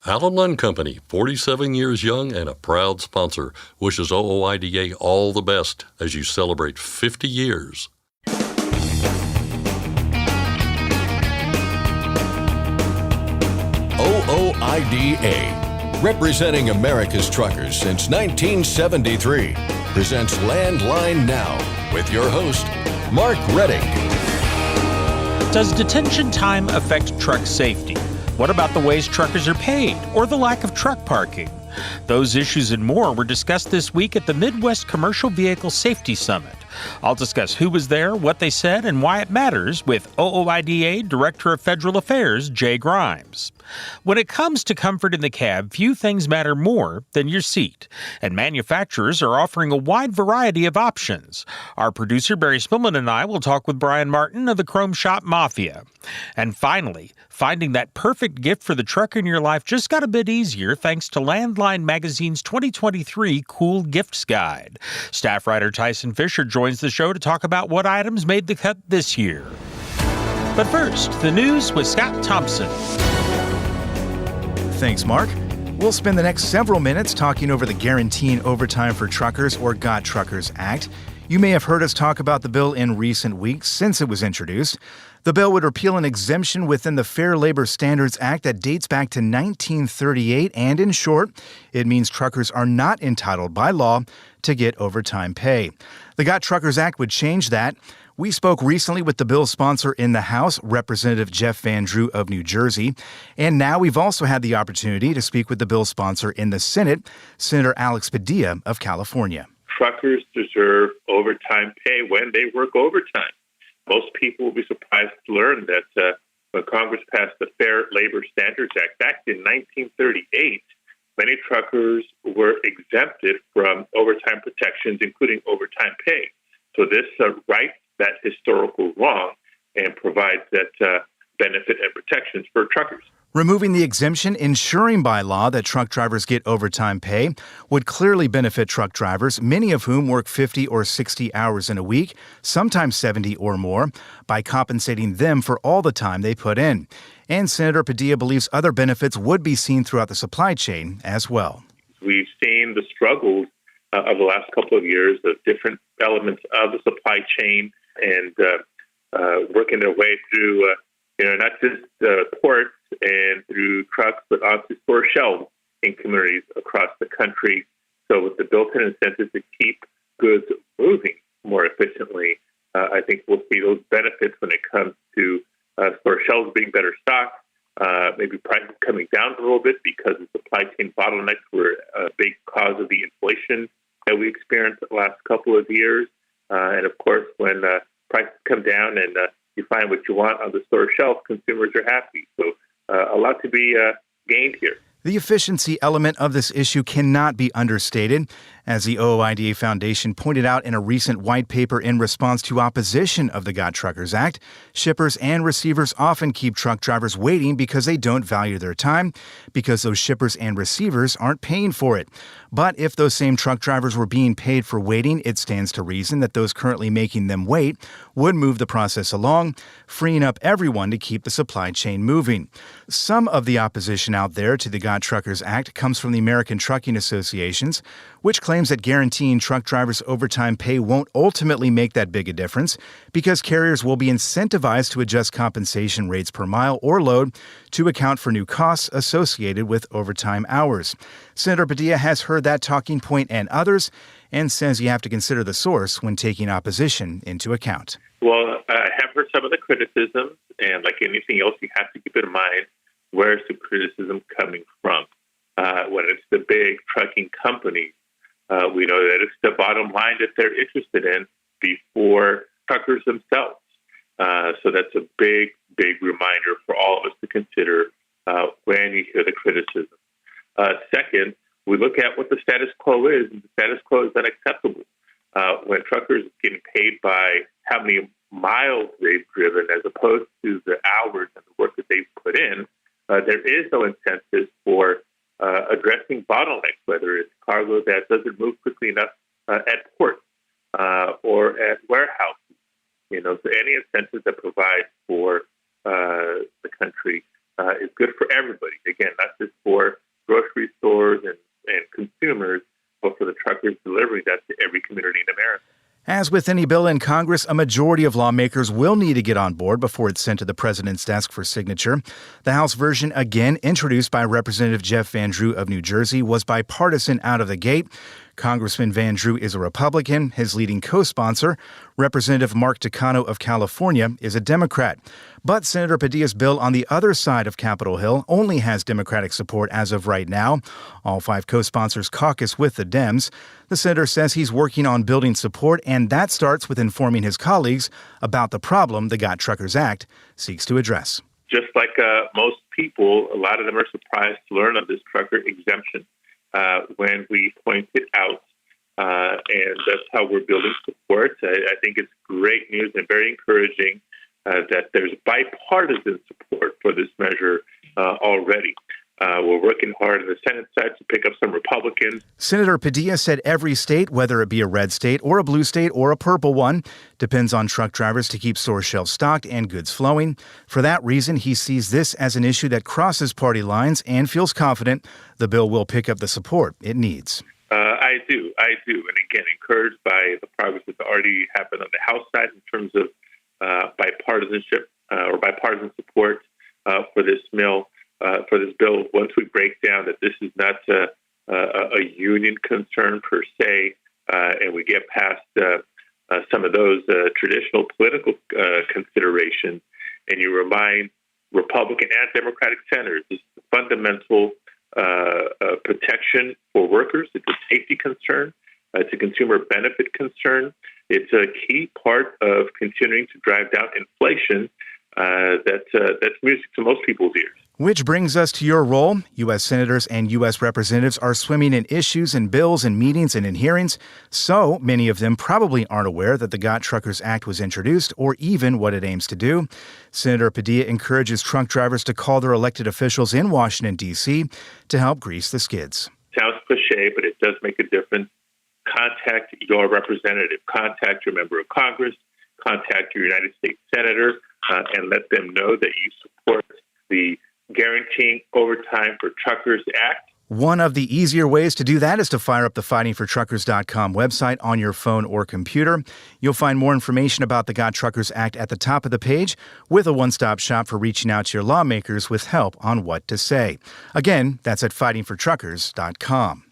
Allen Company, 47 years young and a proud sponsor, wishes OOIDA all the best as you celebrate 50 years. OOIDA, representing America's truckers since 1973, presents Landline Now with your host, Mark Reddick. Does detention time affect truck safety? What about the ways truckers are paid or the lack of truck parking? Those issues and more were discussed this week at the Midwest Commercial Vehicle Safety Summit. I'll discuss who was there, what they said, and why it matters with OOIDA Director of Federal Affairs, Jay Grimes. When it comes to comfort in the cab, few things matter more than your seat, and manufacturers are offering a wide variety of options. Our producer, Barry Spillman, and I will talk with Brian Martin of the Chrome Shop Mafia. And finally, finding that perfect gift for the trucker in your life just got a bit easier thanks to Landline Magazine's 2023 Cool Gifts Guide. Staff writer Tyson Fisher joins the show to talk about what items made the cut this year. But first, the news with Scott Thompson. Thanks, Mark. We'll spend the next several minutes talking over the Guaranteeing Overtime for Truckers, or GOT Truckers Act. You may have heard us talk about the bill in recent weeks since it was introduced. The bill would repeal an exemption within the Fair Labor Standards Act that dates back to 1938, and in short, it means truckers are not entitled by law to get overtime pay. The GOT Truckers Act would change that. We spoke recently with the bill's sponsor in the House, Representative Jeff Van Drew of New Jersey. And now we've also had the opportunity to speak with the bill's sponsor in the Senate, Senator Alex Padilla of California. Truckers deserve overtime pay when they work overtime. Most people will be surprised to learn that when Congress passed the Fair Labor Standards Act back in 1938, many truckers were exempted from overtime protections, including overtime pay. So this rights that historical wrong and provides that benefit and protections for truckers. Removing the exemption, ensuring by law that truck drivers get overtime pay, would clearly benefit truck drivers, many of whom work 50 or 60 hours in a week, sometimes 70 or more, by compensating them for all the time they put in. And Senator Padilla believes other benefits would be seen throughout the supply chain as well. We've seen the struggles of the last couple of years of different elements of the supply chain and working their way through, not just ports and through trucks, but onto store shelves in communities across the country. So with the built-in incentives to keep goods moving more efficiently, I think we'll see those benefits when it comes to store shelves being better stocked, maybe prices coming down a little bit because the supply chain bottlenecks were a big cause of the inflation that we experienced the last couple of years. And of course, when prices come down and you find what you want on the store shelf, consumers are happy. So a lot to be gained here. The efficiency element of this issue cannot be understated. As the OOIDA Foundation pointed out in a recent white paper in response to opposition of the GOT Truckers Act, shippers and receivers often keep truck drivers waiting because they don't value their time, because those shippers and receivers aren't paying for it. But if those same truck drivers were being paid for waiting, it stands to reason that those currently making them wait would move the process along, freeing up everyone to keep the supply chain moving. Some of the opposition out there to the GOT Truckers Act comes from the American Trucking Associations, which claims that guaranteeing truck drivers overtime pay won't ultimately make that big a difference because carriers will be incentivized to adjust compensation rates per mile or load to account for new costs associated with overtime hours. Senator Padilla has heard that talking point and others and says you have to consider the source when taking opposition into account. Well, I have heard some of the criticisms, and like anything else, you have to keep in mind where's the criticism coming from. When it's the big trucking companies, we know that it's the bottom line that they're interested in before truckers themselves. So that's a big, big reminder for all of us to consider when you hear the criticism. Second, we look at what the status quo is, and the status quo is unacceptable. When truckers are getting paid by how many miles they've driven as opposed to the hours and the work that they've put in, there is no incentive for addressing bottlenecks, whether it's cargo that doesn't move quickly enough at ports or at warehouses. So any incentive that provides for the country is good for everybody. Again, not just for consumers, but for the truckers delivering that to every community in America. As with any bill in Congress, a majority of lawmakers will need to get on board before it's sent to the president's desk for signature. The House version, again introduced by Representative Jeff Van Drew of New Jersey, was bipartisan out of the gate. Congressman Van Drew is a Republican. His leading co-sponsor, Representative Mark Takano of California, is a Democrat. But Senator Padilla's bill on the other side of Capitol Hill only has Democratic support as of right now. All 5 co-sponsors caucus with the Dems. The senator says he's working on building support, and that starts with informing his colleagues about the problem the Got Truckers Act seeks to address. Just like most people, a lot of them are surprised to learn of this trucker exemption when we point it out. And that's how we're building support. I think it's great news and very encouraging that there's bipartisan support for this measure already. We're working hard on the Senate side to pick up some Republicans. Senator Padilla said every state, whether it be a red state or a blue state or a purple one, depends on truck drivers to keep store shelves stocked and goods flowing. For that reason, he sees this as an issue that crosses party lines and feels confident the bill will pick up the support it needs. I do. And again, encouraged by the progress that's already happened on the House side in terms of bipartisanship or bipartisan support for this bill. Once we break down that this is not a union concern per se, and we get past some of those traditional political considerations, and you remind Republican and Democratic senators this is a fundamental protection for workers. It's a safety concern. It's a consumer benefit concern. It's a key part of continuing to drive down inflation. That's music to most people's ears. Which brings us to your role. U.S. senators and U.S. representatives are swimming in issues and bills and meetings and in hearings, so many of them probably aren't aware that the Got Truckers Act was introduced or even what it aims to do. Senator Padilla encourages truck drivers to call their elected officials in Washington, D.C. to help grease the skids. Sounds cliche, but it does make a difference. Contact your representative. Contact your member of Congress. Contact your United States senator and let them know that you support the Guaranteeing Overtime for Truckers Act. One of the easier ways to do that is to fire up the fightingfortruckers.com website on your phone or computer. You'll find more information about the Got Truckers Act at the top of the page with a one-stop shop for reaching out to your lawmakers with help on what to say. Again, that's at fightingfortruckers.com.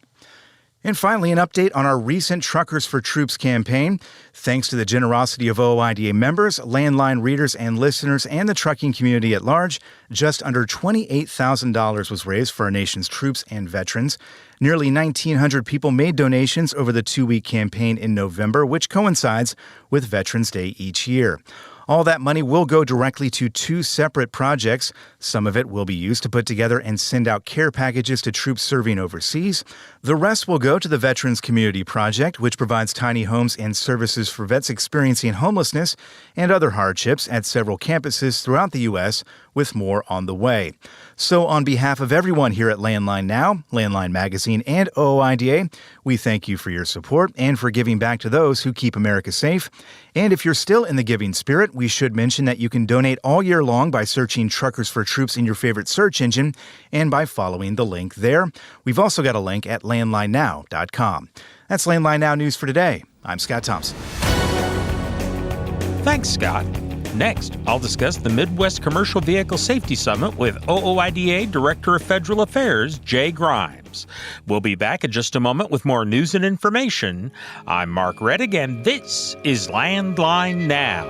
And finally, an update on our recent Truckers for Troops campaign. Thanks to the generosity of OOIDA members, landline readers, and listeners, and the trucking community at large, just under $28,000 was raised for our nation's troops and veterans. Nearly 1,900 people made donations over the 2-week campaign in November, which coincides with Veterans Day each year. All that money will go directly to 2 separate projects. Some of it will be used to put together and send out care packages to troops serving overseas. The rest will go to the Veterans Community Project, which provides tiny homes and services for vets experiencing homelessness and other hardships at several campuses throughout the U.S., with more on the way. So on behalf of everyone here at Landline Now, Landline Magazine, and OOIDA, we thank you for your support and for giving back to those who keep America safe. And if you're still in the giving spirit, we should mention that you can donate all year long by searching Truckers for Troops in your favorite search engine and by following the link there. We've also got a link at landlinenow.com. That's Landline Now News for today. I'm Scott Thompson. Thanks, Scott. Next, I'll discuss the Midwest Commercial Vehicle Safety Summit with OOIDA Director of Federal Affairs, Jay Grimes. We'll be back in just a moment with more news and information. I'm Mark Reddick, and this is Landline Now.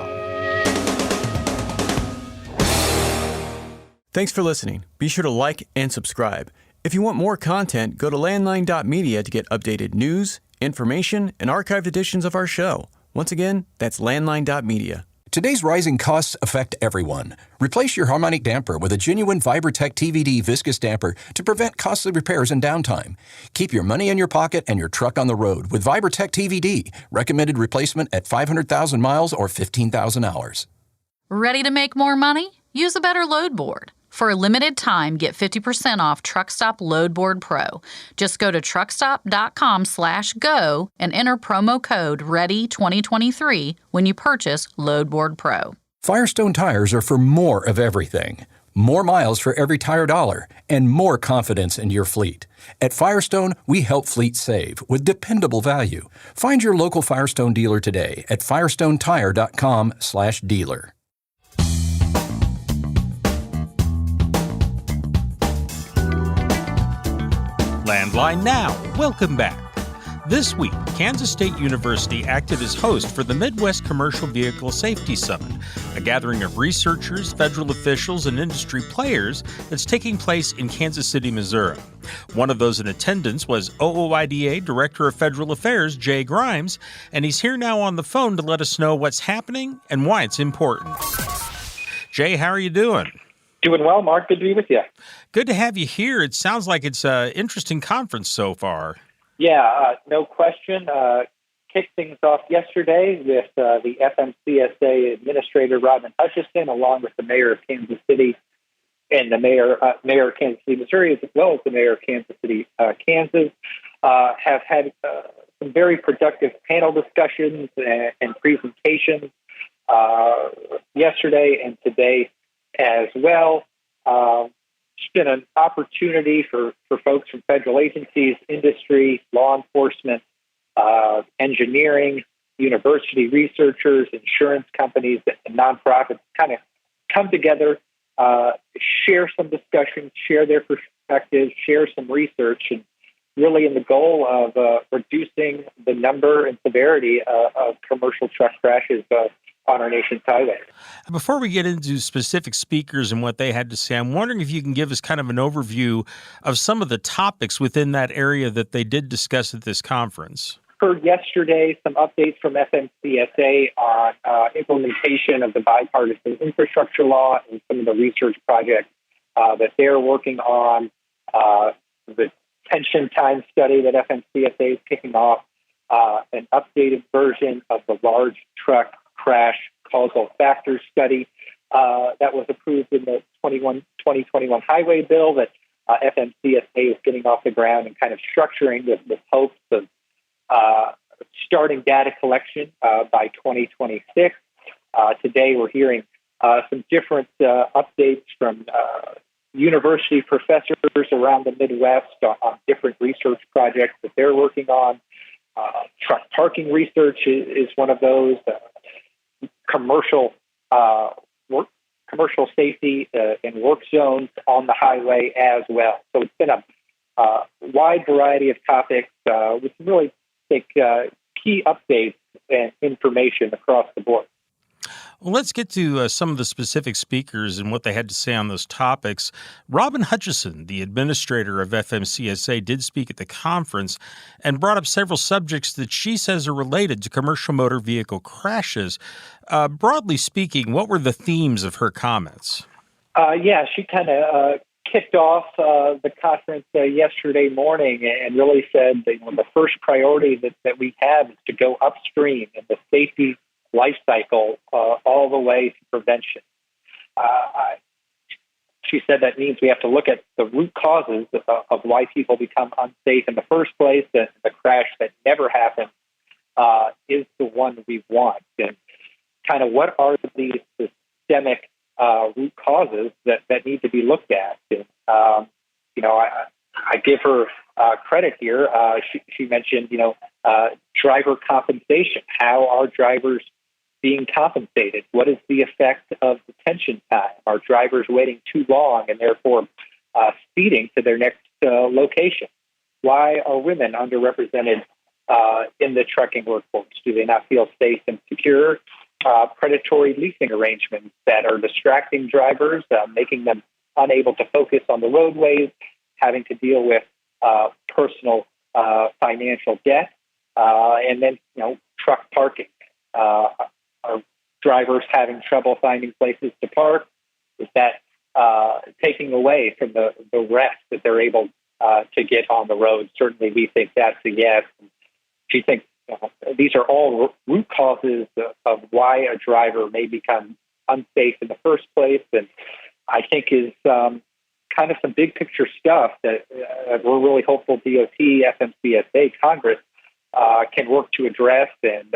Thanks for listening. Be sure to like and subscribe. If you want more content, go to landline.media to get updated news, information, and archived editions of our show. Once again, that's landline.media. Today's rising costs affect everyone. Replace your harmonic damper with a genuine ViberTech TVD viscous damper to prevent costly repairs and downtime. Keep your money in your pocket and your truck on the road with ViberTech TVD. Recommended replacement at 500,000 miles or 15,000 hours. Ready to make more money? Use a better load board. For a limited time, get 50% off TruckStop Load Board Pro. Just go to truckstop.com/go and enter promo code READY2023 when you purchase Load Board Pro. Firestone tires are for more of everything. more miles for every tire dollar, and more confidence in your fleet. At Firestone, we help fleets save with dependable value. Find your local Firestone dealer today at firestonetire.com/dealer. Landline Now. Welcome back. This week, Kansas State University acted as host for the Midwest Commercial Vehicle Safety Summit, a gathering of researchers, federal officials, and industry players that's taking place in Kansas City, Missouri. One of those in attendance was OOIDA Director of Federal Affairs, Jay Grimes, and he's here now on the phone to let us know what's happening and why it's important. Jay, how are you doing? Doing well, Mark. Good to be with you. Good to have you here. It sounds like it's an interesting conference so far. Yeah, no question. Kicked things off yesterday with the FMCSA Administrator, Robin Hutchison, along with the Mayor of Kansas City and the Mayor of Kansas City, Missouri, as well as the Mayor of Kansas City, Kansas, have had some very productive panel discussions and presentations yesterday and today as well. It's been an opportunity for folks from federal agencies, industry, law enforcement, engineering, university researchers, insurance companies, and nonprofits kind of come together, share some discussions, share their perspectives, share some research, and really in the goal of reducing the number and severity of commercial truck crashes on our nation's highways. Before we get into specific speakers and what they had to say, I'm wondering if you can give us kind of an overview of some of the topics within that area that they did discuss at this conference. Heard yesterday some updates from FMCSA on implementation of the bipartisan infrastructure law and some of the research projects that they're working on. The detention time study that FMCSA is kicking off, an updated version of the large truck crash causal factors study that was approved in the 2021 highway bill that FMCSA is getting off the ground and kind of structuring with hopes of starting data collection by 2026. Today we're hearing some different updates from university professors around the Midwest on different research projects that they're working on. Truck parking research is one of those. Commercial safety and work zones on the highway as well. So it's been a wide variety of topics with really key updates and information across the board. Well, let's get to some of the specific speakers and what they had to say on those topics. Robin Hutchison, the administrator of FMCSA, did speak at the conference and brought up several subjects that she says are related to commercial motor vehicle crashes. Broadly speaking, what were the themes of her comments? She kind of kicked off the conference yesterday morning and really said that the first priority that we have is to go upstream in the safety life cycle all the way to prevention. She said that means we have to look at the root causes of why people become unsafe in the first place, and the crash that never happened is the one we want. And kind of what are these systemic root causes that need to be looked at? And, I give her credit here. She mentioned, driver compensation. How are drivers being compensated? What is the effect of detention time? Are drivers waiting too long and therefore speeding to their next location? Why are women underrepresented in the trucking workforce? Do they not feel safe and secure? Predatory leasing arrangements that are distracting drivers, making them unable to focus on the roadways, having to deal with personal financial debt, and then truck parking. Are drivers having trouble finding places to park? Is that taking away from the rest that they're able to get on the road? Certainly, we think that's a yes. She thinks these are all root causes of why a driver may become unsafe in the first place, and I think is kind of some big picture stuff that we're really hopeful DOT, FMCSA, Congress can work to address. And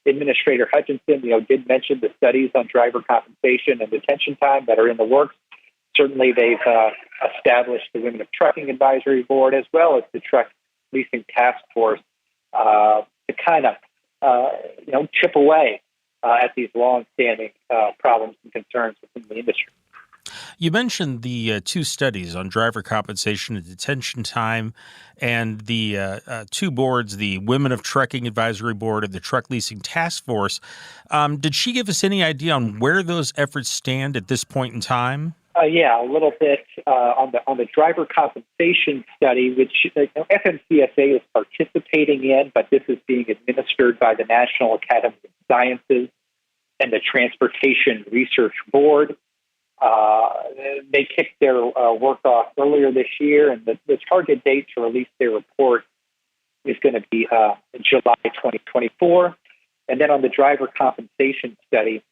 Administrator Hutchinson, did mention the studies on driver compensation and detention time that are in the works. Certainly, they've established the Women of Trucking Advisory Board as well as the Truck Leasing Task Force to kind of, chip away at these long-standing problems and concerns within the industry. You mentioned the two studies on driver compensation and detention time and the two boards, the Women of Trucking Advisory Board and the Truck Leasing Task Force. Did she give us any idea on where those efforts stand at this point in time? Yeah, a little bit on the driver compensation study, which FMCSA is participating in, but this is being administered by the National Academy of Sciences and the Transportation Research Board. They kicked their work off earlier this year, and the target date to release their report is going to be July 2024. And then on the driver compensation study,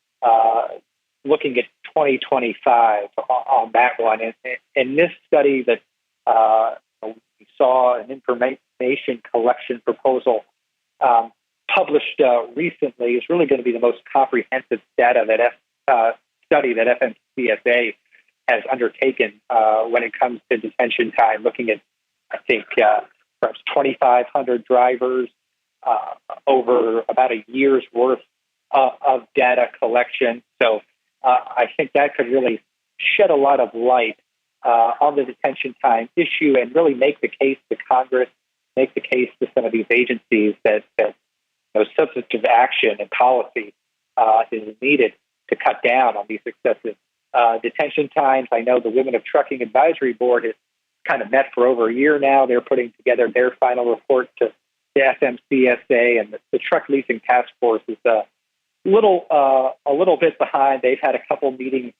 looking at 2025 on that one. And this study that we saw an information collection proposal published recently is really going to be the most comprehensive study that FMCSA has undertaken when it comes to detention time, looking at, I think, perhaps 2,500 drivers over about a year's worth of data collection. So I think that could really shed a lot of light on the detention time issue and really make the case to Congress, make the case to some of these agencies that substantive action and policy is needed to cut down on these excessive detention times. I know the Women of Trucking Advisory Board has kind of met for over a year now. They're putting together their final report to the FMCSA, and the Truck Leasing Task Force is a little bit behind. They've had a couple meetings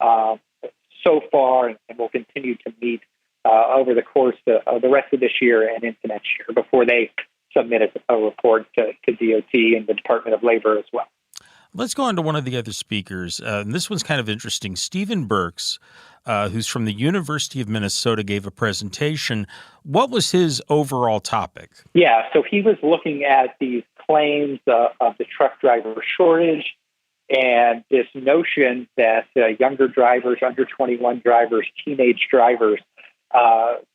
so far, and will continue to meet over the course of the rest of this year and into next year before they submit a report to DOT and the Department of Labor as well. Let's go on to one of the other speakers. And this one's kind of interesting. Stephen Burks, who's from the University of Minnesota, gave a presentation. What was his overall topic? Yeah, so he was looking at these claims of the truck driver shortage and this notion that younger drivers, under 21 drivers, teenage drivers,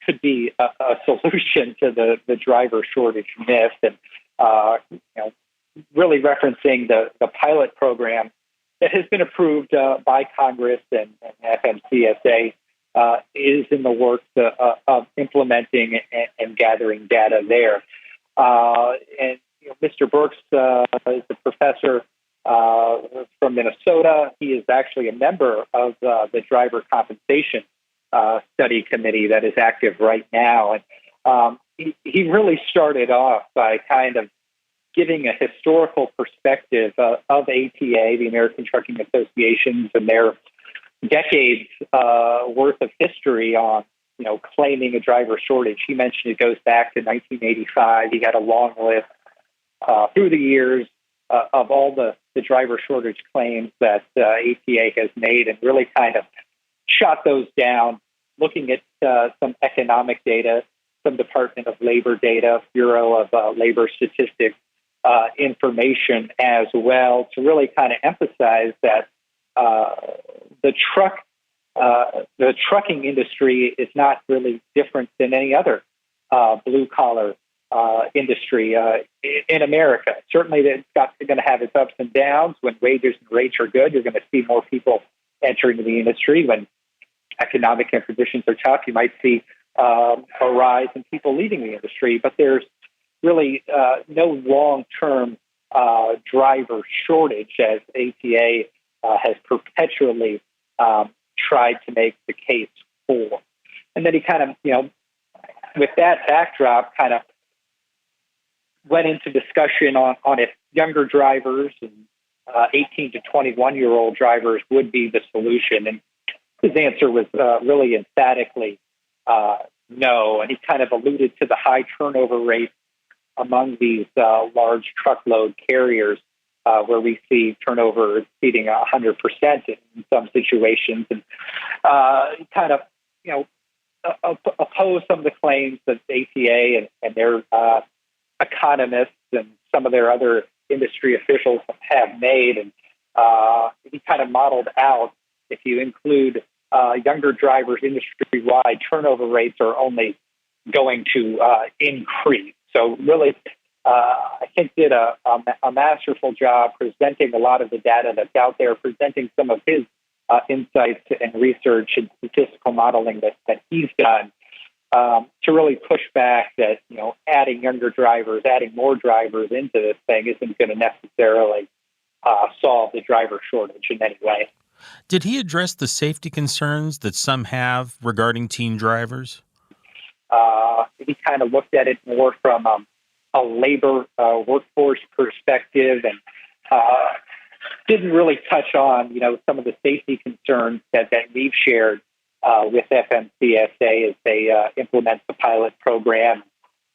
could be a solution to the driver shortage myth. And, really referencing the pilot program that has been approved by Congress and FMCSA is in the works of implementing and gathering data there. And Mr. Burks is a professor from Minnesota. He is actually a member of the driver compensation study committee that is active right now. And he really started off by kind of giving a historical perspective of ATA, the American Trucking Associations, and their decades worth of history on, claiming a driver shortage. He mentioned it goes back to 1985. He had a long list through the years of all the driver shortage claims that ATA has made, and really kind of shot those down, looking at some economic data, some Department of Labor data, Bureau of Labor Statistics, information as well, to really kind of emphasize that the trucking industry is not really different than any other blue collar industry in America. Certainly, it's going to have its ups and downs. When wages and rates are good, you're going to see more people entering the industry. When economic conditions are tough, you might see a rise in people leaving the industry. But there's really no long-term driver shortage, as ATA has perpetually tried to make the case for. And then he kind of, with that backdrop, kind of went into discussion on if younger drivers and 18 to 21-year-old drivers would be the solution. And his answer was really emphatically no. And he kind of alluded to the high turnover rate among these large truckload carriers, where we see turnover exceeding 100% in some situations, and kind of, oppose some of the claims that ATA and their economists and some of their other industry officials have made. And he kind of modeled out, if you include younger drivers industry-wide, turnover rates are only going to increase. So really, I think did a masterful job presenting a lot of the data that's out there, presenting some of his insights and research and statistical modeling that he's done to really push back that, adding younger drivers, adding more drivers into this thing isn't going to necessarily solve the driver shortage in any way. Did he address the safety concerns that some have regarding teen drivers? He kind of looked at it more from a labor workforce perspective and didn't really touch on, some of the safety concerns that we've shared with FMCSA as they implement the pilot program.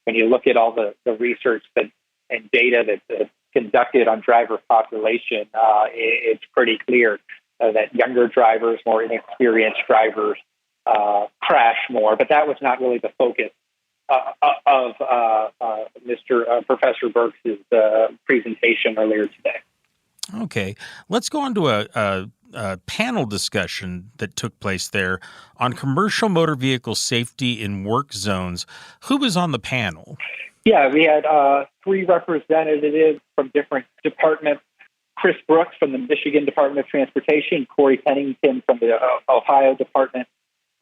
When you look at all the research and data that's conducted on driver population, it's pretty clear that younger drivers, more inexperienced drivers, crash more. But that was not really the focus of Professor Burks' presentation earlier today. Okay, let's go on to a panel discussion that took place there on commercial motor vehicle safety in work zones. Who was on the panel? Yeah, we had 3 representatives from different departments. Chris Brooks from the Michigan Department of Transportation, Corey Pennington from the Ohio Department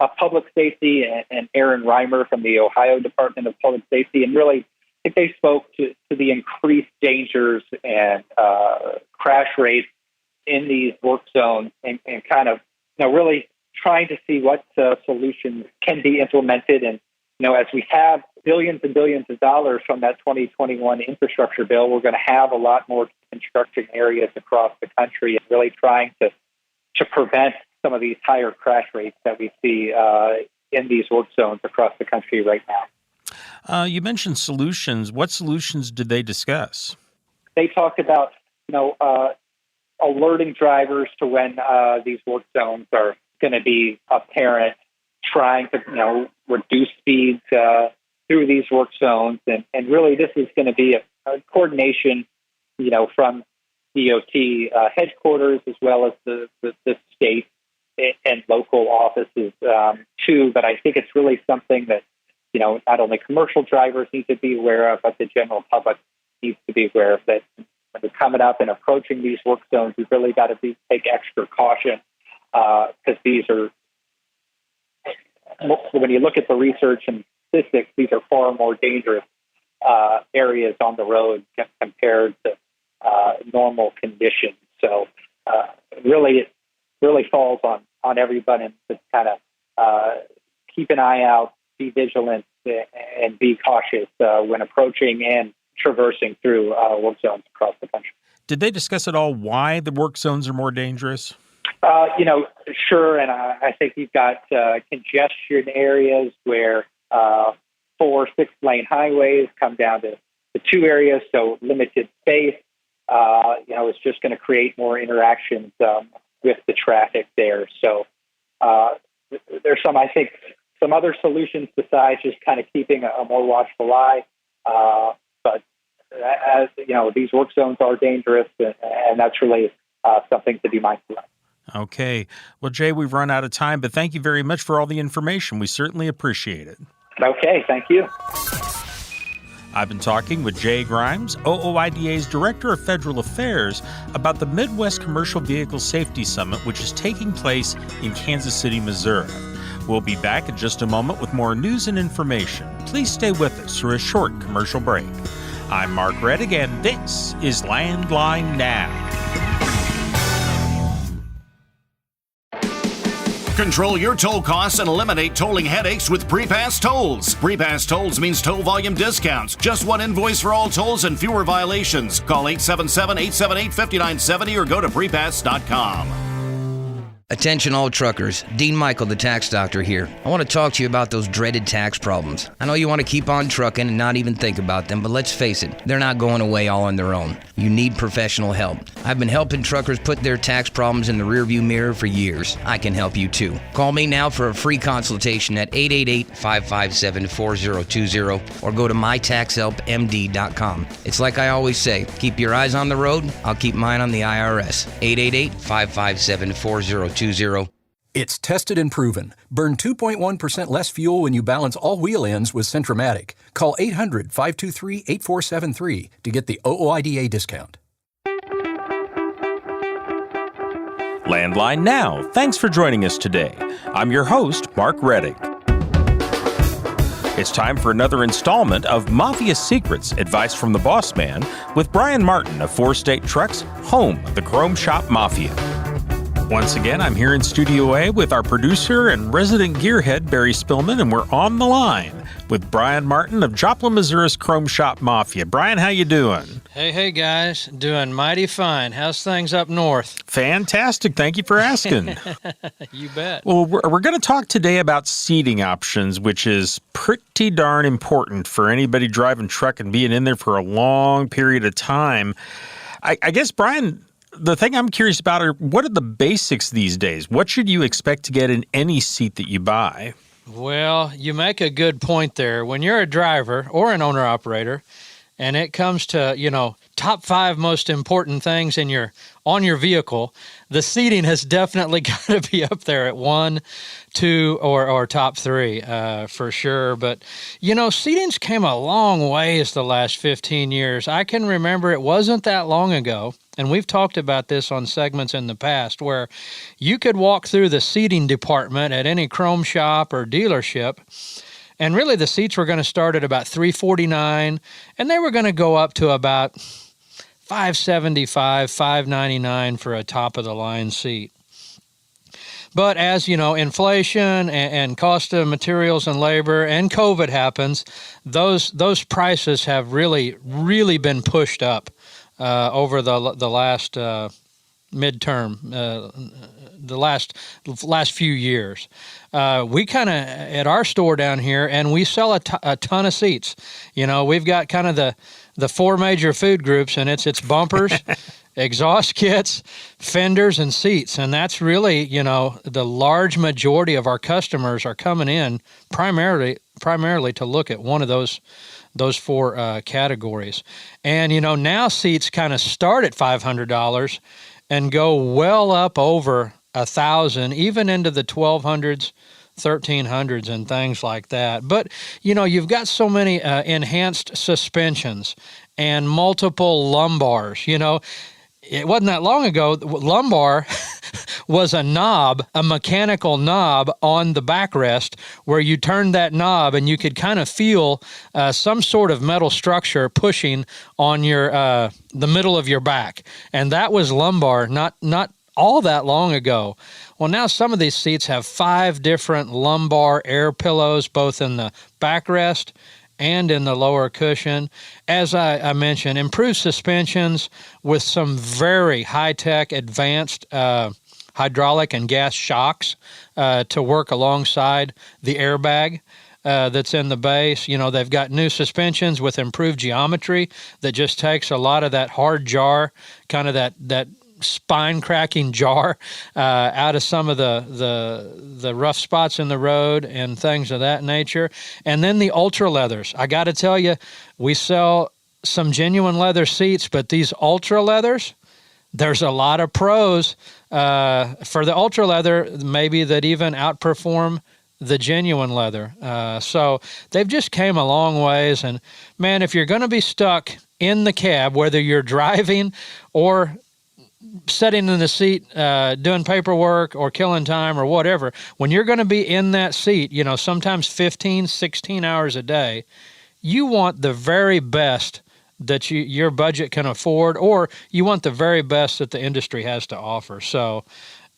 of Public Safety, and Aaron Reimer from the Ohio Department of Public Safety. And really, I think they spoke to the increased dangers and crash rates in these work zones and kind of, really trying to see what solutions can be implemented. And, as we have billions and billions of dollars from that 2021 infrastructure bill, we're going to have a lot more construction areas across the country and really trying to prevent some of these higher crash rates that we see in these work zones across the country right now. You mentioned solutions. What solutions did they discuss? They talked about, alerting drivers to when these work zones are going to be apparent, trying to, reduce speeds through these work zones. And really, this is going to be a coordination, from DOT headquarters as well as the state and local offices too. But I think it's really something that, not only commercial drivers need to be aware of, but the general public needs to be aware of that when you're coming up and approaching these work zones, you've really got to take extra caution because these are, when you look at the research and statistics, these are far more dangerous areas on the road compared to normal conditions. So it really falls on everybody to kind of keep an eye out, be vigilant, and be cautious when approaching and traversing through work zones across the country. Did they discuss at all why the work zones are more dangerous? Sure, and I think you've got congestion areas where 4 or 6 lane highways come down to 2 areas, so limited space. It's just going to create more interactions with the traffic there. So there's some other solutions besides just kind of keeping a more watchful eye. But as these work zones are dangerous, and that's really something to be mindful of. Okay. Well, Jay, we've run out of time, but thank you very much for all the information. We certainly appreciate it. Okay, thank you. I've been talking with Jay Grimes, OOIDA's Director of Federal Affairs, about the Midwest Commercial Vehicle Safety Summit, which is taking place in Kansas City, Missouri. We'll be back in just a moment with more news and information. Please stay with us for a short commercial break. I'm Mark Reddick, and this is Landline Now. Control your toll costs and eliminate tolling headaches with Prepass Tolls. Prepass Tolls means toll volume discounts. Just one invoice for all tolls and fewer violations. Call 877-878-5970 or go to prepass.com. Attention all truckers, Dean Michael, the tax doctor here. I want to talk to you about those dreaded tax problems. I know you want to keep on trucking and not even think about them, but let's face it, they're not going away all on their own. You need professional help. I've been helping truckers put their tax problems in the rearview mirror for years. I can help you too. Call me now for a free consultation at 888-557-4020 or go to mytaxhelpmd.com. It's like I always say, keep your eyes on the road, I'll keep mine on the IRS. 888-557-4020. It's tested and proven. Burn 2.1% less fuel when you balance all wheel ends with Centromatic. Call 800-523-8473 to get the OOIDA discount. Landline Now. Thanks for joining us today. I'm your host, Mark Reddick. It's time for another installment of Mafia Secrets, Advice from the Boss Man, with Brian Martin of 4 State Trucks, home of the Chrome Shop Mafia. Once again, I'm here in Studio A with our producer and resident gearhead, Barry Spillman, and we're on the line with Brian Martin of Joplin, Missouri's Chrome Shop Mafia. Brian, how you doing? Hey, guys. Doing mighty fine. How's things up north? Fantastic. Thank you for asking. You bet. Well, we're going to talk today about seating options, which is pretty darn important for anybody driving truck and being in there for a long period of time. I guess, Brian, the thing I'm curious about are what are the basics these days? What should you expect to get in any seat that you buy? Well, you make a good point there. When you're a driver or an owner-operator, and it comes to, top 5 most important things on your vehicle, the seating has definitely got to be up there at 1, 2, or top 3 for sure. But, seating's came a long ways the last 15 years. I can remember it wasn't that long ago, and we've talked about this on segments in the past, where you could walk through the seating department at any Chrome shop or dealership, and really the seats were going to start at about $349, and they were going to go up to about $575, $599 for a top-of-the-line seat. But as, inflation and cost of materials and labor and COVID happens, those prices have really, really been pushed up over the last midterm, the last few years. We kind of, at our store down here, and we sell a ton of seats. We've got kind of the 4 major food groups, and it's bumpers, exhaust kits, fenders, and seats. And that's really, the large majority of our customers are coming in primarily to look at one of those 4 categories. And, now seats kind of start at $500 and go well up over $1,000, even into the 1,200s, 1,300s, and things like that. But, you've got so many enhanced suspensions and multiple lumbars. It wasn't that long ago, lumbar was a knob, a mechanical knob on the backrest where you turned that knob and you could kind of feel some sort of metal structure pushing on your the middle of your back. And that was lumbar not all that long ago. Well, now some of these seats have 5 different lumbar air pillows, both in the backrest and in the lower cushion. As I mentioned, improved suspensions with some very high-tech advanced hydraulic and gas shocks to work alongside the airbag that's in the base. They've got new suspensions with improved geometry that just takes a lot of that hard jar, kind of that spine-cracking jar out of some of the rough spots in the road and things of that nature. And then the ultra leathers. I got to tell you, we sell some genuine leather seats, but these ultra leathers, there's a lot of pros for the ultra leather, maybe that even outperform the genuine leather. So they've just came a long ways. And man, if you're going to be stuck in the cab, whether you're driving or sitting in the seat doing paperwork or killing time or whatever, when you're going to be in that seat, sometimes 15, 16 hours a day, you want the very best that your budget can afford, or you want the very best that the industry has to offer. So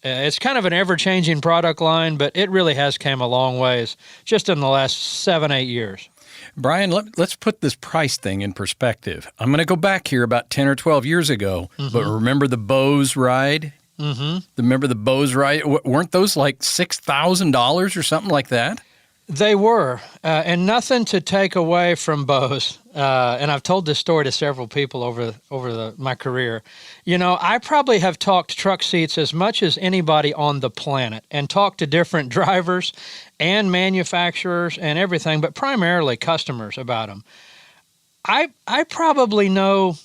it's kind of an ever-changing product line, but it really has came a long ways just in the last 7-8 years. Brian, let's put this price thing in perspective. I'm going to go back here about 10 or 12 years ago, but remember the Bose ride? Remember the Bose ride? Weren't those like $6,000 or something like that? They were, and nothing to take away from Bose. And I've told this story to several people over my career. I probably have talked truck seats as much as anybody on the planet, and talked to different drivers and manufacturers and everything, but primarily customers about them. I probably know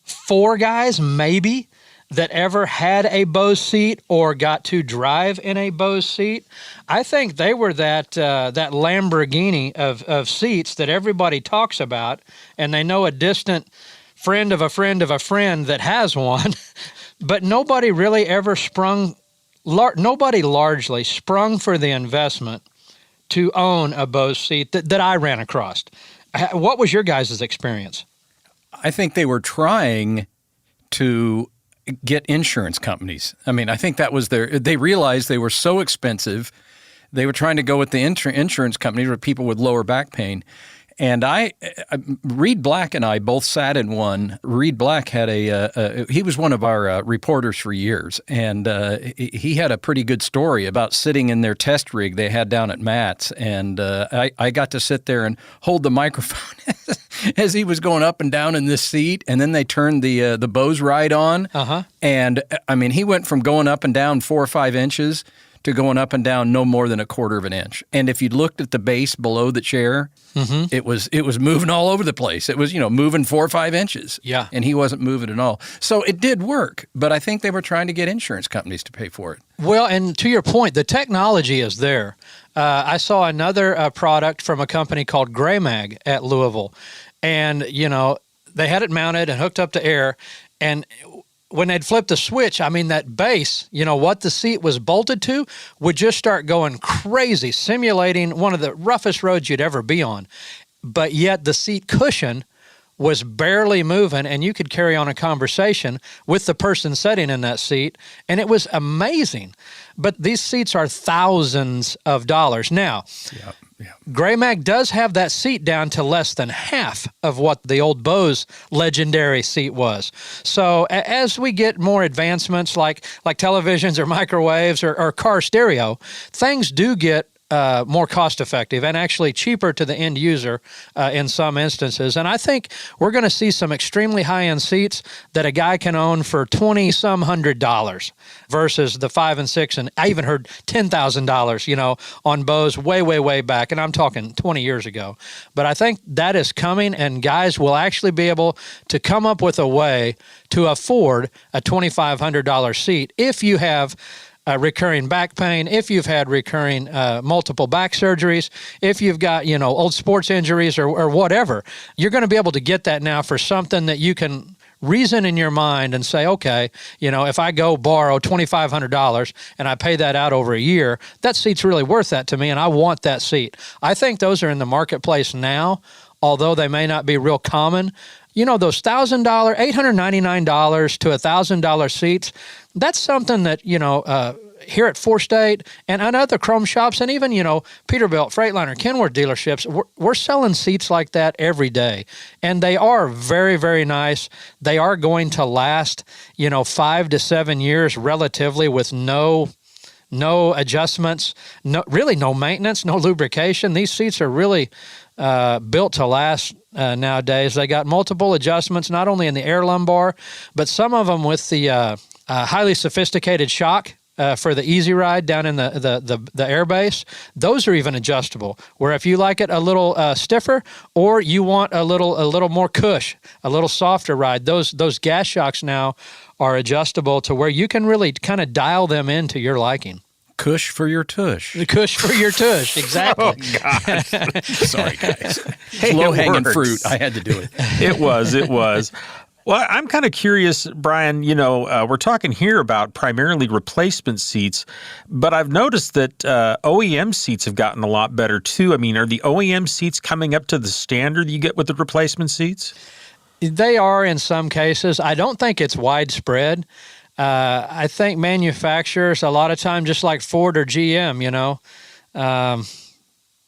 4 guys, maybe, that ever had a Bose seat or got to drive in a Bose seat. I think they were that Lamborghini of seats that everybody talks about, and they know a distant friend of a friend of a friend that has one, but nobody really ever nobody largely sprung for the investment to own a Bose seat that I ran across. What was your guys' experience? I think they were trying to get insurance companies. I mean, I think that was they realized they were so expensive. They were trying to go with the insurance companies or people with lower back pain. And Reed Black and I both sat in one. Reed Black had he was one of our reporters for years, and he had a pretty good story about sitting in their test rig they had down at Matt's. And I got to sit there and hold the microphone as he was going up and down in this seat. And then they turned the Bose ride on. Uh-huh. And I mean, he went from going up and down 4 or 5 inches to going up and down no more than a quarter of an inch. And if you looked at the base below the chair, it was moving all over the place. It was, moving 4 or 5 inches. Yeah. And he wasn't moving at all. So it did work, but I think they were trying to get insurance companies to pay for it. Well, and to your point, the technology is there. I saw another product from a company called Gray Mag at Louisville. And, they had it mounted and hooked up to air. And when they'd flip the switch, I mean, that base, what the seat was bolted to would just start going crazy, simulating one of the roughest roads you'd ever be on. But yet the seat cushion was barely moving, and you could carry on a conversation with the person sitting in that seat, and it was amazing. But these seats are thousands of dollars. Now, Gray Mag does have that seat down to less than half of what the old Bose legendary seat was. So as we get more advancements like televisions or microwaves or car stereo, things do get more cost-effective and actually cheaper to the end user in some instances. And I think we're going to see some extremely high-end seats that a guy can own for $2,000 versus the $5,000 and $6,000, and I even heard $10,000, on Bose way, way, way back, and I'm talking 20 years ago. But I think that is coming, and guys will actually be able to come up with a way to afford a $2,500 seat if you have recurring back pain, if you've had recurring multiple back surgeries, if you've got, old sports injuries or whatever, you're going to be able to get that now for something that you can reason in your mind and say, okay, if I go borrow $2,500 and I pay that out over a year, that seat's really worth that to me and I want that seat. I think those are in the marketplace now, although they may not be real common. Those $1,000, $899 to $1,000 seats, that's something that, here at Four State and other Chrome shops and even, Peterbilt, Freightliner, Kenworth dealerships, we're selling seats like that every day. And they are very, very nice. They are going to last, 5 to 7 years relatively with no adjustments, really no maintenance, no lubrication. These seats are really built to last nowadays. They got multiple adjustments, not only in the air lumbar, but some of them with the highly sophisticated shock for the easy ride down in the air base. Those are even adjustable, where if you like it a little stiffer or you want a little more cush, a little softer ride, those gas shocks now are adjustable to where you can really kind of dial them into your liking. Cush for your tush. The cush for your tush, exactly. Oh, God. Sorry, guys. Low-hanging fruit. I had to do it. It was. Well, I'm kind of curious, Brian, we're talking here about primarily replacement seats, but I've noticed that OEM seats have gotten a lot better too. I mean, are the OEM seats coming up to the standard you get with the replacement seats? They are in some cases. I don't think it's widespread. I think manufacturers, a lot of times, just like Ford or GM,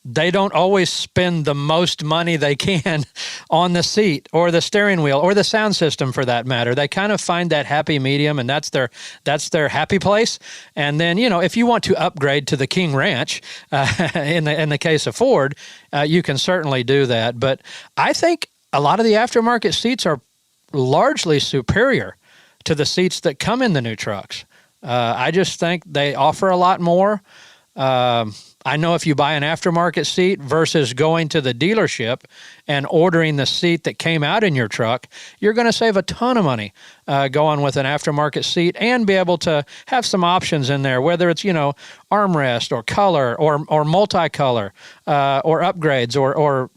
they don't always spend the most money they can on the seat or the steering wheel or the sound system for that matter. They kind of find that happy medium, and that's their happy place. And then, if you want to upgrade to the King Ranch, in the case of Ford, you can certainly do that. But I think a lot of the aftermarket seats are largely superior to the seats that come in the new trucks. I just think they offer a lot more. I know if you buy an aftermarket seat versus going to the dealership and ordering the seat that came out in your truck, you're going to save a ton of money going with an aftermarket seat and be able to have some options in there, whether it's, armrest or color or multicolor or upgrades or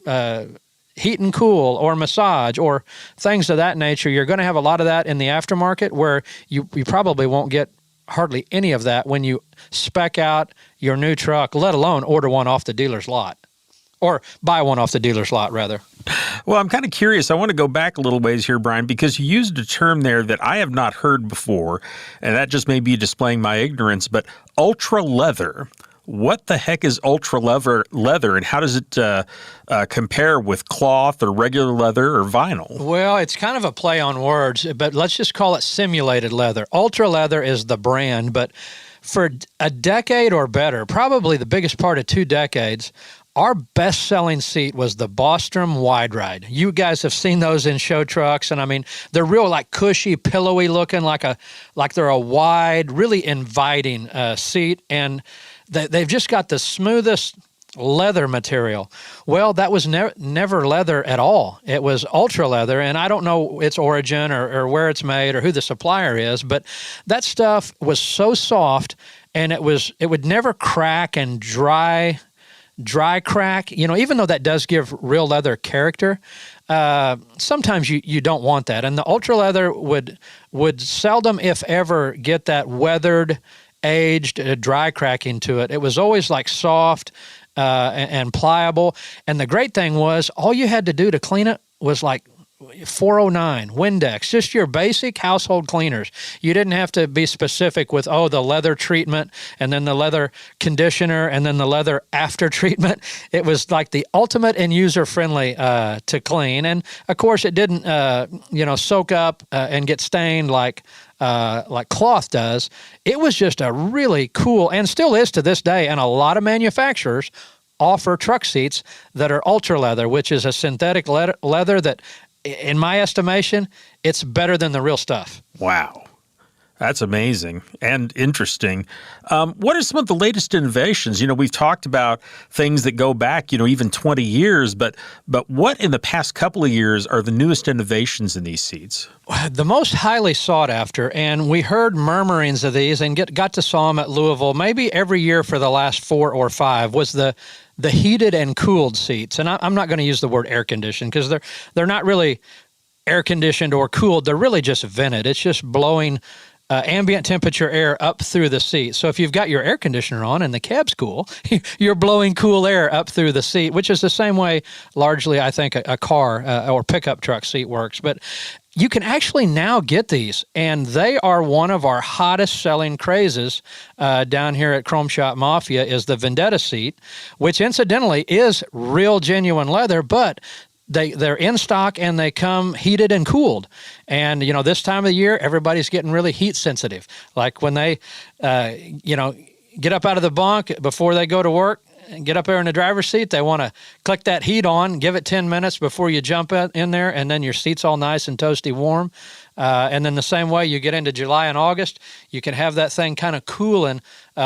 heat and cool or massage or things of that nature. You're going to have a lot of that in the aftermarket where you probably won't get hardly any of that when you spec out your new truck, let alone order one off the dealer's lot or buy one off the dealer's lot, rather. Well, I'm kind of curious. I want to go back a little ways here, Brian, because you used a term there that I have not heard before, and that just may be displaying my ignorance, but ultra leather. What the heck is ultra leather, and how does it compare with cloth or regular leather or vinyl? Well, it's kind of a play on words, but let's just call it simulated leather. Ultra leather is the brand, but for a decade or better, probably the biggest part of 2 decades, our best-selling seat was the Bostrom Wide Ride. You guys have seen those in show trucks, and I mean, they're real like cushy, pillowy looking, like they're a wide, really inviting seat, and they've just got the smoothest leather material. Well, that was never leather at all. It was ultra leather, and I don't know its origin or where it's made or who the supplier is, but that stuff was so soft, and it would never crack and dry crack. Even though that does give real leather character, sometimes you don't want that. And the ultra leather would seldom, if ever, get that weathered, aged, dry cracking to it. It was always like soft and pliable. And the great thing was all you had to do to clean it was like 409, Windex, just your basic household cleaners. You didn't have to be specific with, the leather treatment and then the leather conditioner and then the leather after treatment. It was like the ultimate and user-friendly to clean. And, of course, it didn't, soak up and get stained like cloth does. It was just a really cool, and still is to this day, and a lot of manufacturers offer truck seats that are ultra leather, which is a synthetic leather that, in my estimation, it's better than the real stuff. Wow. That's amazing and interesting. What are some of the latest innovations? We've talked about things that go back, even 20 years, but what in the past couple of years are the newest innovations in these seats? The most highly sought after, and we heard murmurings of these and got to saw them at Louisville maybe every year for the last 4 or 5, was the heated and cooled seats. And I'm not going to use the word air conditioned because they're not really air conditioned or cooled. They're really just vented. It's just blowing ambient temperature air up through the seat. So if you've got your air conditioner on and the cab's cool, you're blowing cool air up through the seat, which is the same way largely I think a car or pickup truck seat works. But you can actually now get these, and they are one of our hottest selling crazes down here at Chrome Shop Mafia is the Vendetta seat, which incidentally is real genuine leather, but they're in stock and they come heated and cooled. And, this time of the year, everybody's getting really heat sensitive. Like when they, get up out of the bunk before they go to work, and get up there in the driver's seat, they want to click that heat on, give it 10 minutes before you jump in there, and then your seat's all nice and toasty warm. And then the same way you get into July and August, you can have that thing kind of cooling,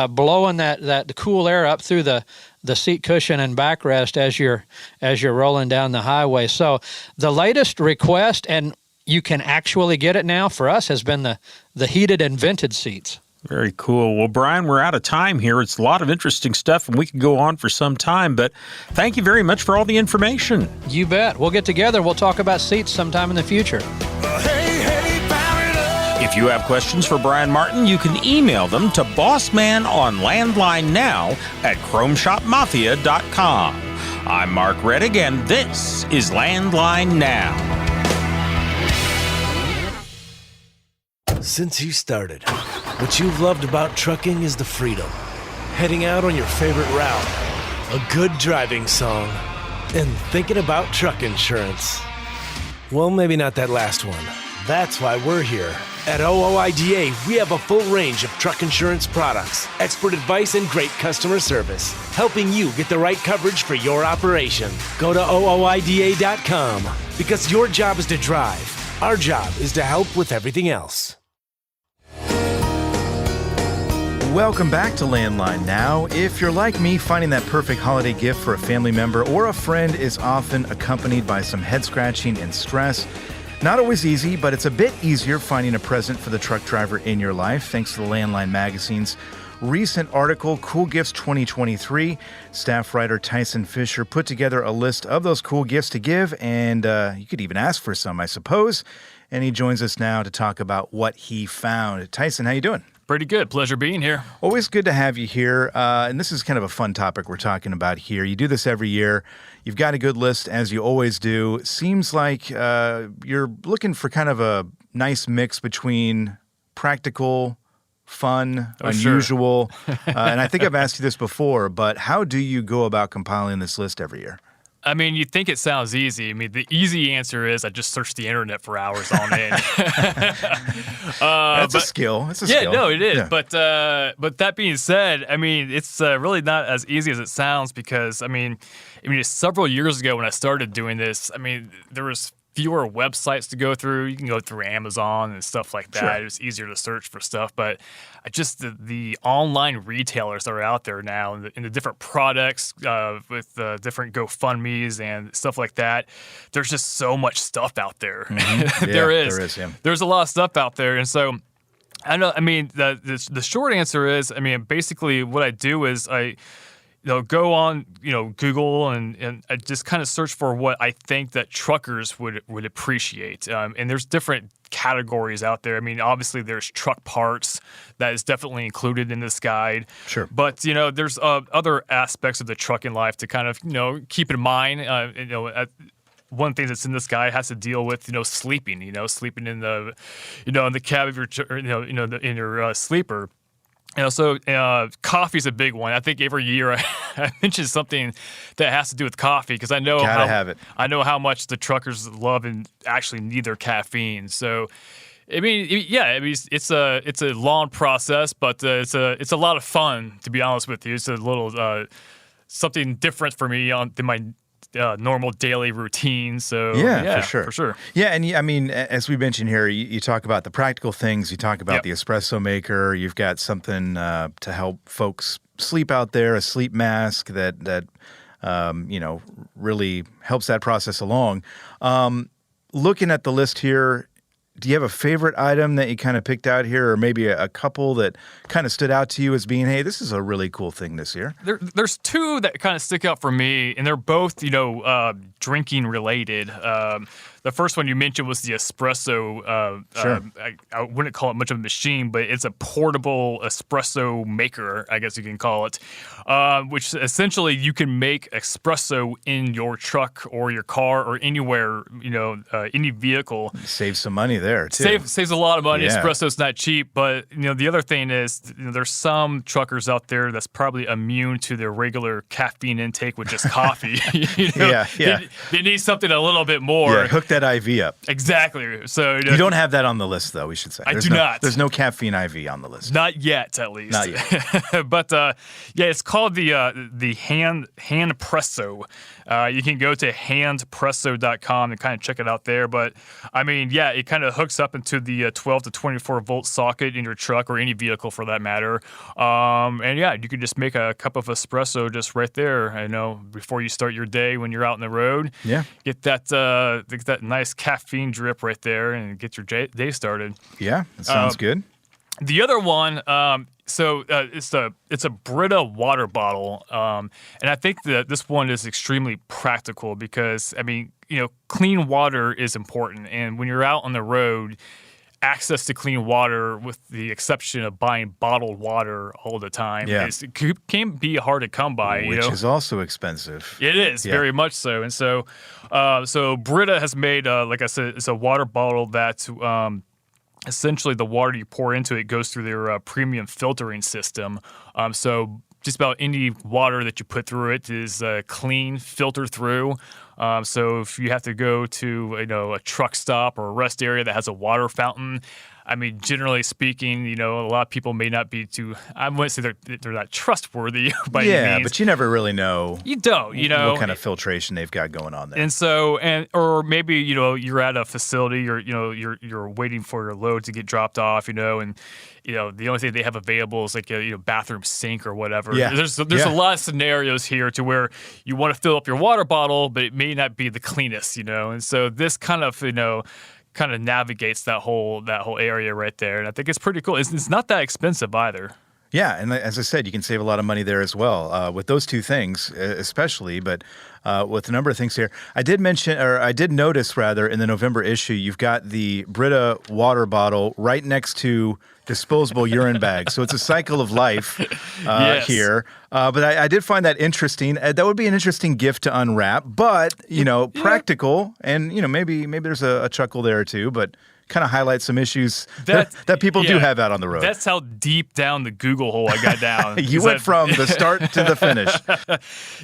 blowing that cool air up through the seat cushion and backrest as you're rolling down the highway. So the latest request, and you can actually get it now for us, has been the heated and vented seats. Very cool. Well, Brian, we're out of time here. It's a lot of interesting stuff, and we could go on for some time, but thank you very much for all the information. You bet. We'll get together. We'll talk about seats sometime in the future. If you have questions for Brian Martin, you can email them to Bossman on Landline Now at ChromeShopMafia.com. I'm Mark Reddick, and this is Landline Now. Since you started, what you've loved about trucking is the freedom. Heading out on your favorite route, a good driving song, and thinking about truck insurance. Well, maybe not that last one. That's why we're here. At OOIDA, we have a full range of truck insurance products, expert advice, and great customer service, helping you get the right coverage for your operation. Go to OOIDA.com, because your job is to drive. Our job is to help with everything else. Welcome back to Landline Now. If you're like me, finding that perfect holiday gift for a family member or a friend is often accompanied by some head scratching and stress. Not always easy, but it's a bit easier finding a present for the truck driver in your life, thanks to the Landline magazine's recent article, Cool Gifts 2023. Staff writer Tyson Fisher put together a list of those cool gifts to give, and you could even ask for some, I suppose. And he joins us now to talk about what he found. Tyson, how you doing? Pretty good. Pleasure being here. Always good to have you here. And this is kind of a fun topic we're talking about here. You do this every year. You've got a good list, as you always do. Seems like you're looking for kind of a nice mix between practical, fun, unusual. Sure. And I think I've asked you this before, but how do you go about compiling this list every year? I mean, you'd think it sounds easy. I mean, the easy answer is I just search the internet for hours on end. That's a skill. It's a skill. Yeah, no, it is. Yeah. But that being said, I mean, it's really not as easy as it sounds because, I mean, several years ago when I started doing this, I mean, there was fewer websites to go through. You can go through Amazon and stuff like that. Sure. It's easier to search for stuff. But just the online retailers that are out there now and the different products with different GoFundMes and stuff like that, there's just so much stuff out there. Mm-hmm. Yeah, There is. Yeah. There's a lot of stuff out there. And so I know, I mean, the short answer is, I mean, basically what I do is I go on, Google and I just kind of search for what I think that truckers would appreciate. And there's different categories out there. I mean, obviously there's truck parts that is definitely included in this guide. Sure. But, there's other aspects of the trucking life to kind of, keep in mind. One thing that's in this guide has to deal with, sleeping, sleeping in the, in the cab of your, in your sleeper. So coffee's a big one. I think every year I mention something that has to do with coffee because I know I know how much the truckers love and actually need their caffeine. So, I mean, it's a long process, but it's a lot of fun, to be honest with you. It's a little something different for me than my normal daily routine. So for sure. Yeah, and I mean, as we mentioned here, you talk about the practical things. You talk about the espresso maker. You've got something to help folks sleep out there, a sleep mask that really helps that process along. Looking at the list here, do you have a favorite item that you kind of picked out here, or maybe a couple that kind of stood out to you as being, hey, this is a really cool thing this year? There's two that kind of stick out for me, and they're both, drinking related. The first one you mentioned was the espresso. Sure. I wouldn't call it much of a machine, but it's a portable espresso maker, I guess you can call it, which essentially you can make espresso in your truck or your car or anywhere, any vehicle. Save some money there, too. Saves a lot of money. Yeah. Espresso's not cheap, but the other thing is there's some truckers out there that's probably immune to their regular caffeine intake with just coffee. They need something a little bit more. Yeah, hook that IV up. Exactly. So you don't have that on the list, though, we should say. I do not. There's no caffeine IV on the list. Not yet, at least. Not yet. But it's called the hand presso. You can go to handpresso.com and kind of check it out there. But I mean, it kind of hooks up into the 12 to 24 volt socket in your truck or any vehicle for that matter. You can just make a cup of espresso just right there. Before you start your day when you're out on the road. Yeah. Get that nice caffeine drip right there and get your day started. Yeah, that sounds good. The other one, it's a Brita water bottle, and I think that this one is extremely practical because clean water is important, and when you're out on the road, access to clean water, with the exception of buying bottled water all the time, can be hard to come by. Which is also expensive. It is, very much so. And so Brita has made, like I said, it's a water bottle that essentially the water you pour into it goes through their premium filtering system. So just about any water that you put through it is clean, filtered through. So if you have to go to a truck stop or a rest area that has a water fountain, I mean, generally speaking, a lot of people may not be too, I wouldn't say they're not trustworthy by any means. Yeah, but you never really know. You don't, what kind of filtration they've got going on there. And so, or maybe, you're at a facility or, you're waiting for your load to get dropped off, and, the only thing they have available is like a bathroom sink or whatever. Yeah. There's a lot of scenarios here to where you want to fill up your water bottle, but it may not be the cleanest, and so this kind of navigates that whole area right there, and I think it's pretty cool. It's not that expensive either. Yeah, and as I said, you can save a lot of money there as well with those two things, especially. But with a number of things here, I did notice in the November issue, you've got the Brita water bottle right next to disposable urine bags. So it's a cycle of life here. But I did find that interesting. That would be an interesting gift to unwrap, but practical, and maybe there's a chuckle there too. But kind of highlight some issues that people do have out on the road. That's how deep down the Google hole I got down. You went from the start to the finish.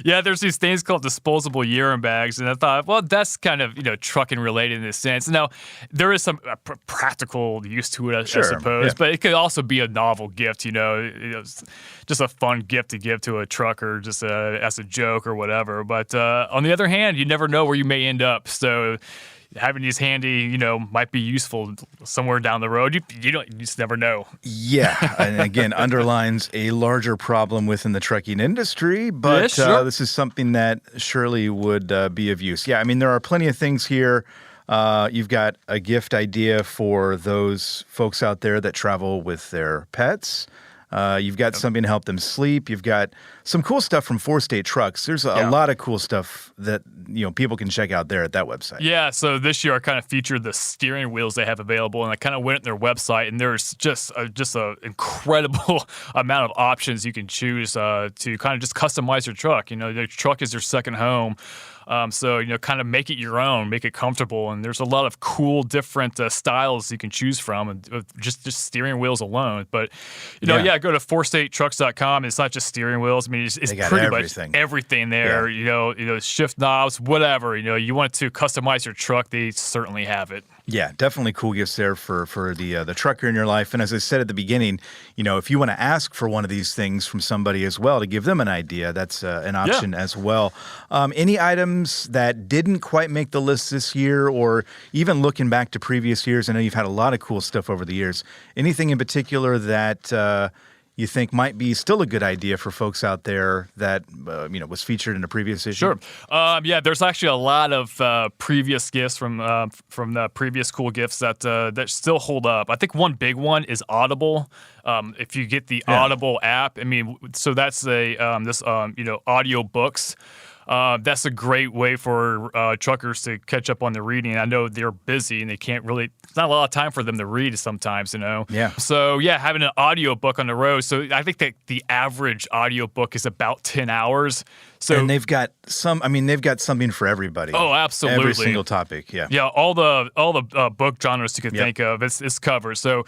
Yeah, there's these things called disposable urine bags, and I thought, well, that's kind of trucking related in a sense. Now, there is some practical use to it, I suppose, but it could also be a novel gift. Just a fun gift to give to a trucker, just as a joke or whatever. But on the other hand, you never know where you may end up. So having these handy, might be useful somewhere down the road. You just never know. Yeah, and again, underlines a larger problem within the trucking industry, but this is something that surely would be of use. Yeah, I mean, there are plenty of things here. You've got a gift idea for those folks out there that travel with their pets. You've got something to help them sleep. You've got some cool stuff from 4-State Trucks. There's a lot of cool stuff that people can check out there at that website. Yeah, so this year I kind of featured the steering wheels they have available, and I kind of went on their website, and there's just an incredible amount of options you can choose to kind of just customize your truck. Your truck is your second home. So, kind of make it your own, make it comfortable. And there's a lot of cool, different styles you can choose from, and just steering wheels alone. But, go to 4statetrucks.com. It's not just steering wheels. I mean, it's pretty much everything there. Yeah. Shift knobs, whatever. You want to customize your truck, they certainly have it. Yeah, definitely cool gifts there for the trucker in your life. And as I said at the beginning, if you want to ask for one of these things from somebody as well to give them an idea, that's an option as well. Any items that didn't quite make the list this year, or even looking back to previous years? I know you've had a lot of cool stuff over the years. Anything in particular that you think might be still a good idea for folks out there that was featured in a previous issue? Sure. There's actually a lot of previous gifts from the previous cool gifts that still hold up. I think one big one is Audible. If you get the Audible app, I mean, so that's audio books. That's a great way for truckers to catch up on the reading. I know they're busy and they can't really, it's not a lot of time for them to read sometimes, Yeah. So, having an audiobook on the road. So I think that the average audiobook is about 10 hours. So, and they've got something for everybody. Oh, absolutely. Every single topic, yeah. Yeah, all the book genres you could think of, it's covered. So,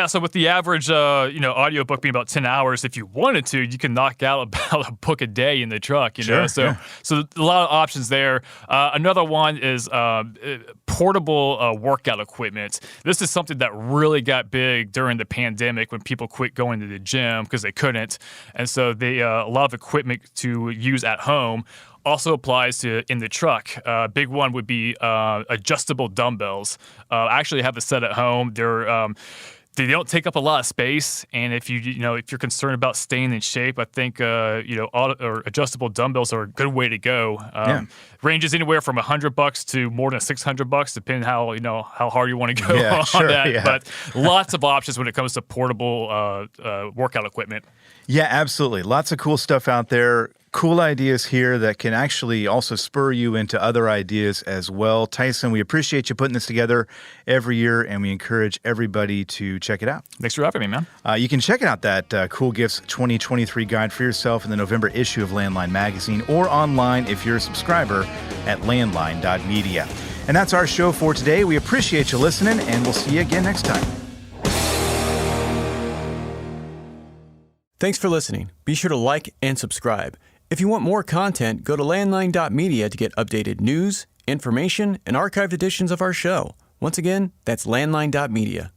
so with the average, audiobook being about 10 hours, if you wanted to, you can knock out about a book a day in the truck, Sure, So a lot of options there. Another one is portable workout equipment. This is something that really got big during the pandemic when people quit going to the gym because they couldn't. And so a lot of equipment to use at home also applies to in the truck. Big one would be adjustable dumbbells. I actually have a set at home. They don't take up a lot of space, and if you're concerned about staying in shape, I think or adjustable dumbbells are a good way to go. Ranges anywhere from $100 to more than $600, depending how hard you want to go on that. Yeah. But lots of options when it comes to portable workout equipment. Yeah, absolutely. Lots of cool stuff out there. Cool ideas here that can actually also spur you into other ideas as well. Tyson, we appreciate you putting this together every year, and we encourage everybody to check it out. Thanks for having me, man. You can check out that Cool Gifts 2023 guide for yourself in the November issue of Landline Magazine, or online if you're a subscriber at landline.media. And that's our show for today. We appreciate you listening, and we'll see you again next time. Thanks for listening. Be sure to like and subscribe. If you want more content, go to landline.media to get updated news, information, and archived editions of our show. Once again, that's landline.media.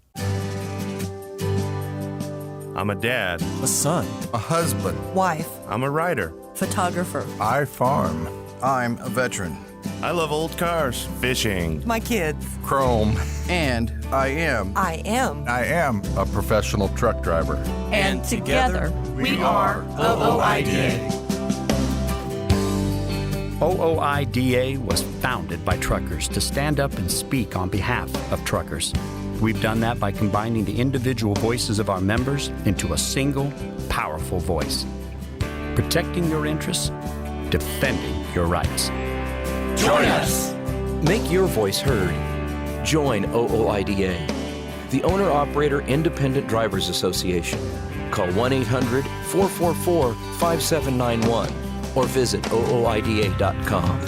I'm a dad. A son. A husband. Wife. I'm a writer. Photographer. I farm. I'm a veteran. I love old cars. Fishing. My kids. Chrome. And I am a professional truck driver. And together, we are OOIDA. OOIDA was founded by truckers to stand up and speak on behalf of truckers. We've done that by combining the individual voices of our members into a single, powerful voice. Protecting your interests, defending your rights. Join us! Make your voice heard. Join OOIDA, the Owner-Operator Independent Drivers Association. Call 1-800-444-5791 or visit OOIDA.com.